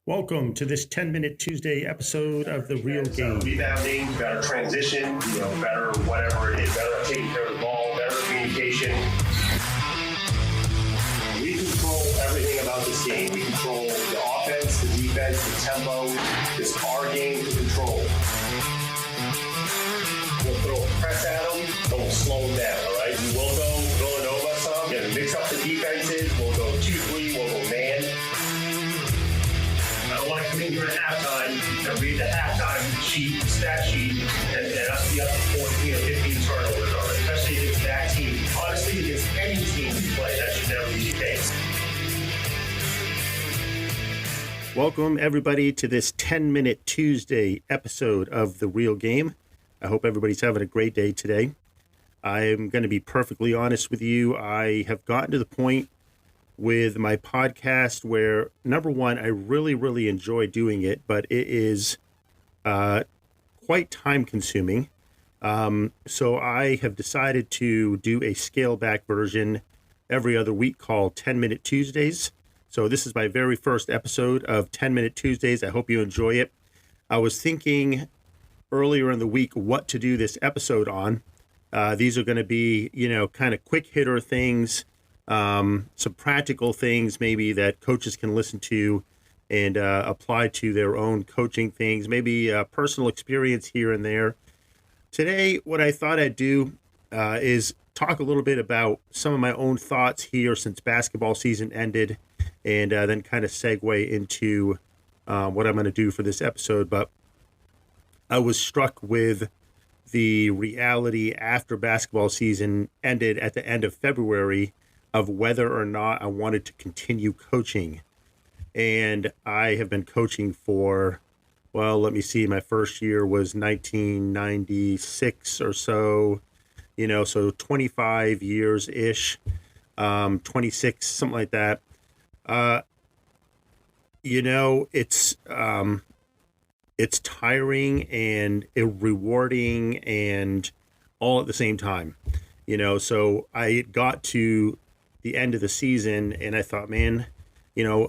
Welcome to this 10-minute Tuesday episode of The Real Game. Rebounding, better transition, better whatever it is, better taking care of the ball, better communication. We control everything about this game. We control the offense, the defense, the tempo. It's our game to control. We'll throw a press at them, but we'll slow them down, all right? We will go Villanova some, mix up the defenses. We'll go 2-3, we'll go man. I don't want to come in here at halftime and read the halftime sheet, stat sheet, and us be up to 14 or 15 turnovers on it, especially against that team. Honestly, against any team we play, that should never be the case. Welcome, everybody, to this 10-minute Tuesday episode of The Real Game. I hope everybody's having a great day today. I'm going to be perfectly honest with you. I have gotten to the point with my podcast where, number one, I really enjoy doing it, but it is quite time consuming. So I have decided to do a scale back version every other week called 10-Minute Tuesdays. So this is my very first episode of 10-Minute Tuesdays. I hope you enjoy it. I was thinking earlier in the week what to do this episode on. These are going to be, kind of quick hitter things, some practical things maybe that coaches can listen to and apply to their own coaching things, maybe personal experience here and there. Today, what I thought I'd do is talk a little bit about some of my own thoughts here since basketball season ended, and then kind of segue into what I'm going to do for this episode. But I was struck with the reality after basketball season ended at the end of February of whether or not I wanted to continue coaching. And I have been coaching for, let me see, my first year was 1996 or so, so 25 years-ish, 26, something like that. It's tiring and rewarding and all at the same time, so I got to the end of the season and I thought, man,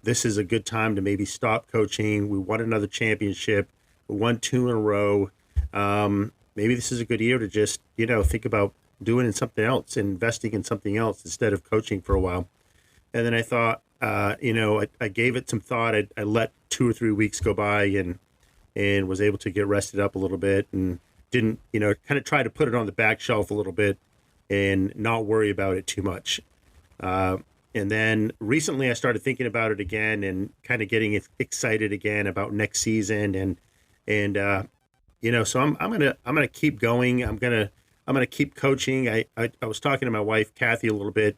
this is a good time to maybe stop coaching. We won another championship. We won 2 in a row. Maybe this is a good year to just, think about doing something else, investing in something else instead of coaching for a while. And then I thought, I gave it some thought. I let 2 or 3 weeks go by and was able to get rested up a little bit and didn't, kind of try to put it on the back shelf a little bit and not worry about it too much. And then recently I started thinking about it again and kind of getting excited again about next season. And so I'm going to keep going. I'm going to keep coaching. I was talking to my wife, Kathy, a little bit,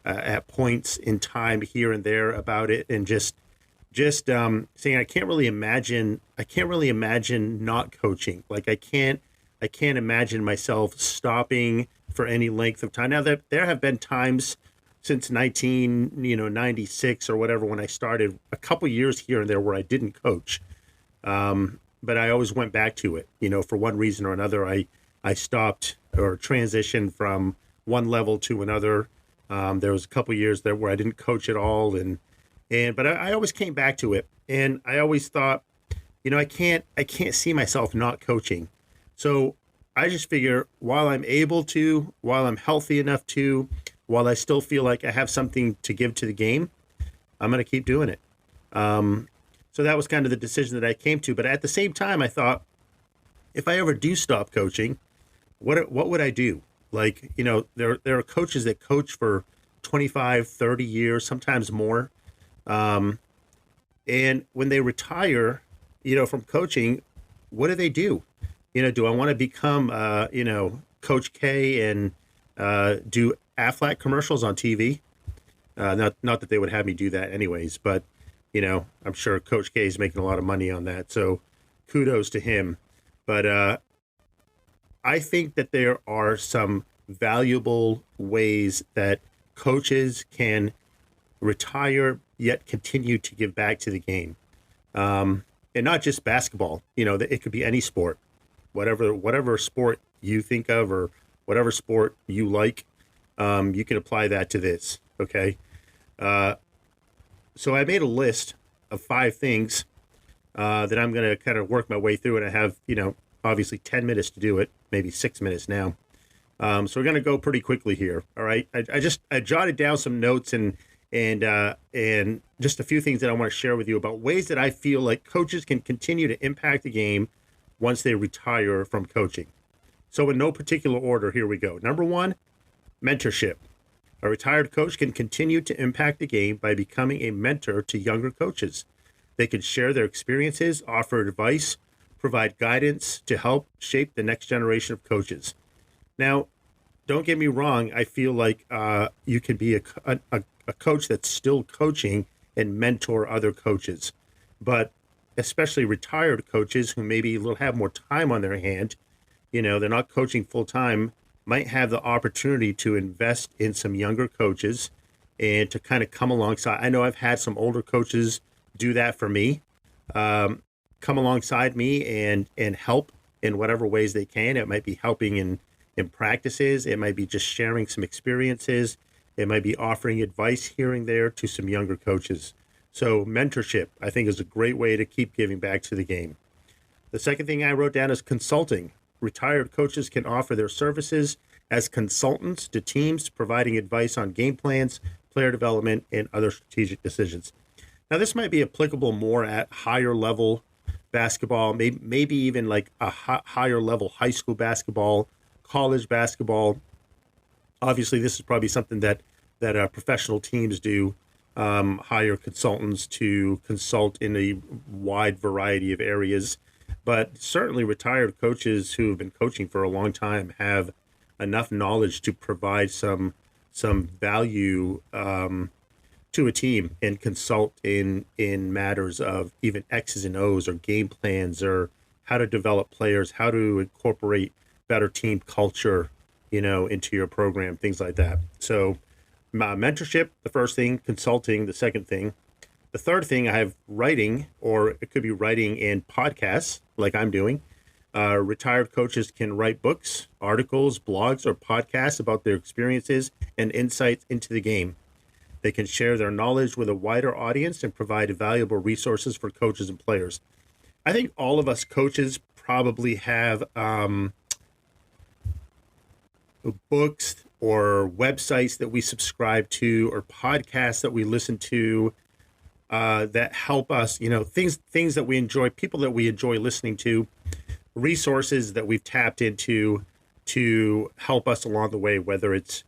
at points in time here and there about it, and just saying I can't really imagine not coaching. Like I can't imagine myself stopping for any length of time. Now there have been times since 1996 or whatever when I started, a couple years here and there where I didn't coach, but I always went back to it. For one reason or another, I stopped or transitioned from one level to another. There was a couple years there where I didn't coach at all, but I always came back to it, and I always thought, I can't see myself not coaching. So I just figure while I'm able to, while I'm healthy enough to, while I still feel like I have something to give to the game, I'm going to keep doing it. So that was kind of the decision that I came to. But at the same time, I thought, if I ever do stop coaching, what would I do? Like, there are coaches that coach for 25, 30 years, sometimes more. And when they retire, from coaching, what do they do? Do I want to become, Coach K and do Aflac commercials on TV? Not that they would have me do that anyways, but, I'm sure Coach K is making a lot of money on that. So kudos to him. But I think that there are some valuable ways that coaches can retire yet continue to give back to the game. And not just basketball, it could be any sport, whatever sport you think of or whatever sport you like, you can apply that to this. Okay. So I made a list of 5 things that I'm going to kind of work my way through, and I have obviously 10 minutes to do it, maybe 6 minutes now. So we're going to go pretty quickly here. All right. I jotted down some notes and just a few things that I want to share with you about ways that I feel like coaches can continue to impact the game once they retire from coaching. So in no particular order, here we go. Number 1, mentorship. A retired coach can continue to impact the game by becoming a mentor to younger coaches. They can share their experiences, offer advice, provide guidance to help shape the next generation of coaches. Now, don't get me wrong. I feel like you can be a coach that's still coaching and mentor other coaches. But especially retired coaches who maybe will have more time on their hand, they're not coaching full time, might have the opportunity to invest in some younger coaches and to kind of come alongside. I know I've had some older coaches do that for me, come alongside me and help in whatever ways they can. It might be helping in practices. It might be just sharing some experiences. It might be offering advice here and there to some younger coaches. So mentorship, I think, is a great way to keep giving back to the game. The second thing I wrote down is consulting. Retired coaches can offer their services as consultants to teams, providing advice on game plans, player development, and other strategic decisions. Now, this might be applicable more at higher level basketball, maybe even like a higher level high school basketball, college basketball. Obviously, this is probably something that professional teams do, hire consultants to consult in a wide variety of areas. But certainly retired coaches who have been coaching for a long time have enough knowledge to provide some value to a team and consult in matters of even X's and O's or game plans or how to develop players, how to incorporate better team culture, into your program, things like that. So mentorship, the first thing, consulting, the second thing. The third thing, I have writing, or it could be writing in podcasts like I'm doing. Retired coaches can write books, articles, blogs, or podcasts about their experiences and insights into the game. They can share their knowledge with a wider audience and provide valuable resources for coaches and players. I think all of us coaches probably have books or websites that we subscribe to or podcasts that we listen to that help us, things that we enjoy, people that we enjoy listening to, resources that we've tapped into to help us along the way, whether it's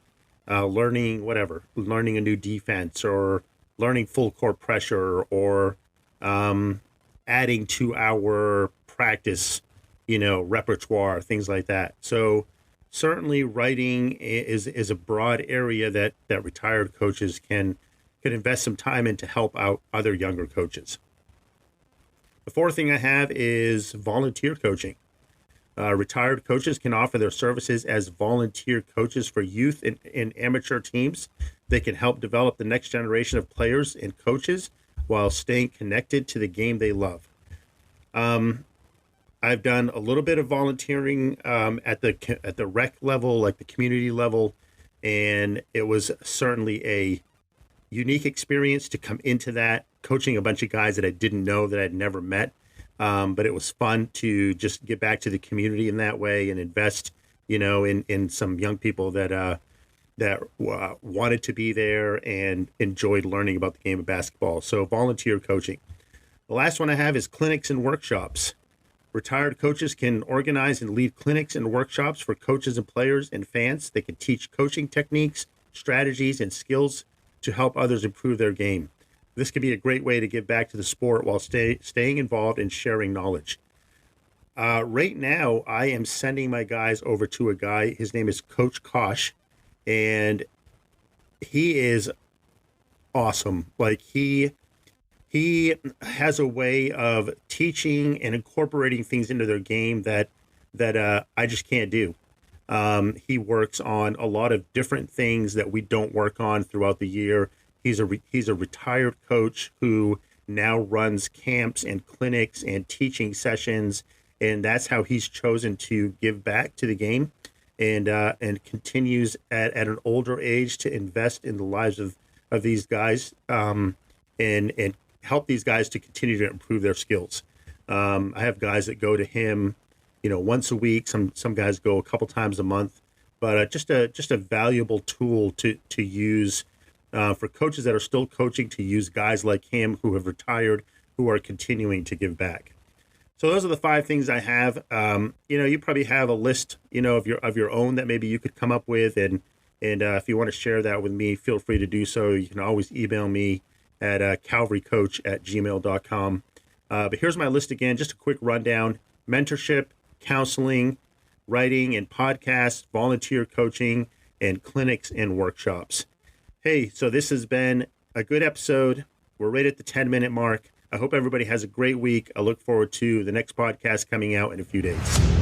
learning a new defense or learning full court pressure or adding to our practice, repertoire, things like that. So certainly writing is a broad area that retired coaches can invest some time in to help out other younger coaches. The fourth thing I have is volunteer coaching. Retired coaches can offer their services as volunteer coaches for youth and amateur teams. They can help develop the next generation of players and coaches while staying connected to the game they love. I've done a little bit of volunteering at the rec level, like the community level, and it was certainly a unique experience to come into that, coaching a bunch of guys that I didn't know, that I'd never met. But it was fun to just get back to the community in that way and invest, in some young people that wanted to be there and enjoyed learning about the game of basketball. So volunteer coaching. The last one I have is clinics and workshops. Retired coaches can organize and lead clinics and workshops for coaches and players and fans. They can teach coaching techniques, strategies, and skills to help others improve their game. This could be a great way to give back to the sport while staying involved and sharing knowledge. Right now, I am sending my guys over to a guy. His name is Coach Kosh, and he is awesome. Like he has a way of teaching and incorporating things into their game that I just can't do. He works on a lot of different things that we don't work on throughout the year. He's a retired coach who now runs camps and clinics and teaching sessions, and that's how he's chosen to give back to the game, and continues at an older age to invest in the lives of these guys, and help these guys to continue to improve their skills. I have guys that go to him, once a week. Some guys go a couple times a month, but just a valuable tool to use for coaches that are still coaching, to use guys like him who have retired, who are continuing to give back. So those are the 5 things I have. You probably have a list, of your own that maybe you could come up with, and if you want to share that with me, feel free to do so. You can always email me at calvarycoach@gmail.com. But here's my list again, just a quick rundown: mentorship, counseling, writing and podcasts, volunteer coaching, and clinics and workshops. Hey, so this has been a good episode. We're right at the 10-minute mark. I hope everybody has a great week. I look forward to the next podcast coming out in a few days.